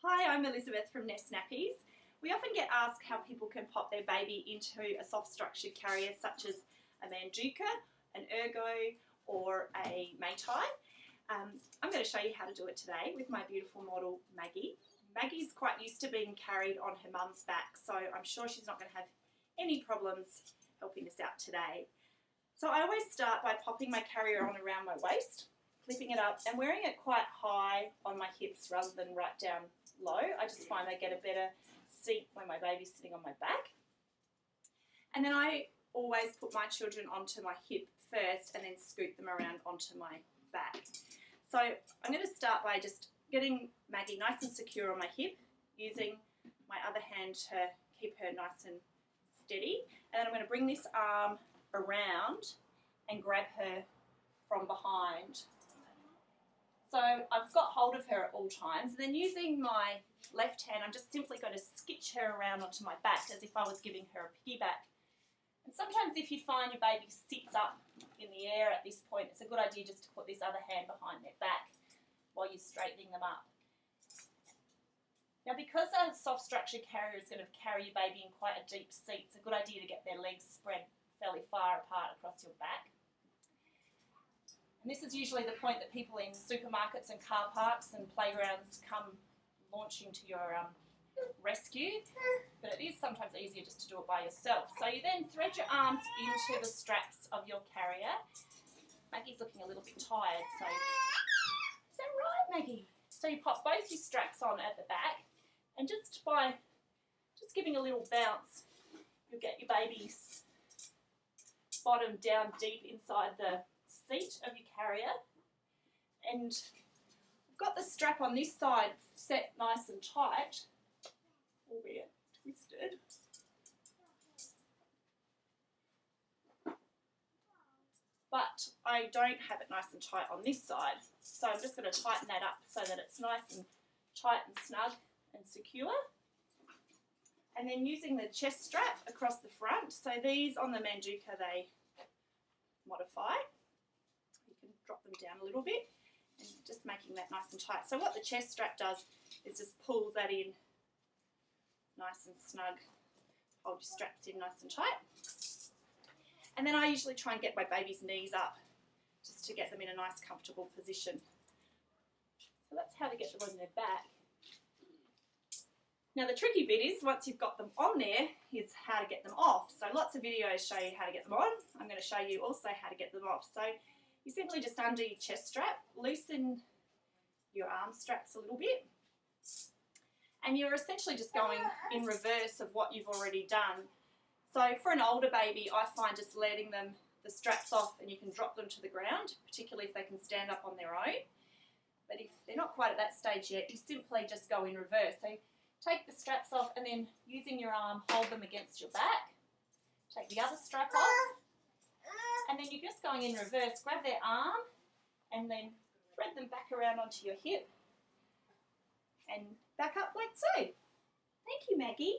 Hi, I'm Elizabeth from Nappies. We often get asked how people can pop their baby into a soft structured carrier such as a Manduca, an Ergo or a Maytai. I'm going to show you how to do it today with my beautiful model Maggie. Maggie's quite used to being carried on her mum's back, so I'm sure she's not going to have any problems helping us out today. So I always start by popping my carrier on around my waist, flipping it up and wearing it quite high on my hips rather than right down low. I just find I get a better seat when my baby's sitting on my back. And then I always put my children onto my hip first and then scoot them around onto my back. So I'm going to start by just getting Maggie nice and secure on my hip, using my other hand to keep her nice and steady. And then I'm going to bring this arm around and grab her from behind. So I've got hold of her at all times, and then using my left hand, I'm just simply going to skitch her around onto my back as if I was giving her a piggyback. And sometimes if you find your baby sits up in the air at this point, it's a good idea just to put this other hand behind their back while you're straightening them up. Now, because a soft structured carrier is going to carry your baby in quite a deep seat, it's a good idea to get their legs spread fairly far apart across your back. And this is usually the point that people in supermarkets and car parks and playgrounds come launching to your rescue, but it is sometimes easier just to do it by yourself. So you then thread your arms into the straps of your carrier. Maggie's looking a little bit tired, so is that right, Maggie? So you pop both your straps on at the back, and just by giving a little bounce, you'll get your baby's bottom down deep inside the seat of your carrier. And I've got the strap on this side set nice and tight, albeit twisted. But I don't have it nice and tight on this side, so I'm just going to tighten that up so that it's nice and tight and snug and secure. And then using the chest strap across the front, so these on the Manduca they modify. You can drop them down a little bit and just making that nice and tight. So what the chest strap does is just pull that in nice and snug, hold your straps in nice and tight. And then I usually try and get my baby's knees up just to get them in a nice comfortable position. So that's how to get them on their back. Now the tricky bit is once you've got them on there is how to get them off. So lots of videos show you how to get them on. I'm going to show you also how to get them off. So you simply just undo your chest strap, loosen your arm straps a little bit, and you're essentially just going in reverse of what you've already done. So for an older baby, I find just letting them the straps off and you can drop them to the ground, particularly if they can stand up on their own. But if they're not quite at that stage yet, you simply just go in reverse. So take the straps off and then using your arm, hold them against your back. Take the other strap off. And then you're just going in reverse. Grab their arm and then thread them back around onto your hip. And back up like so. Thank you, Maggie.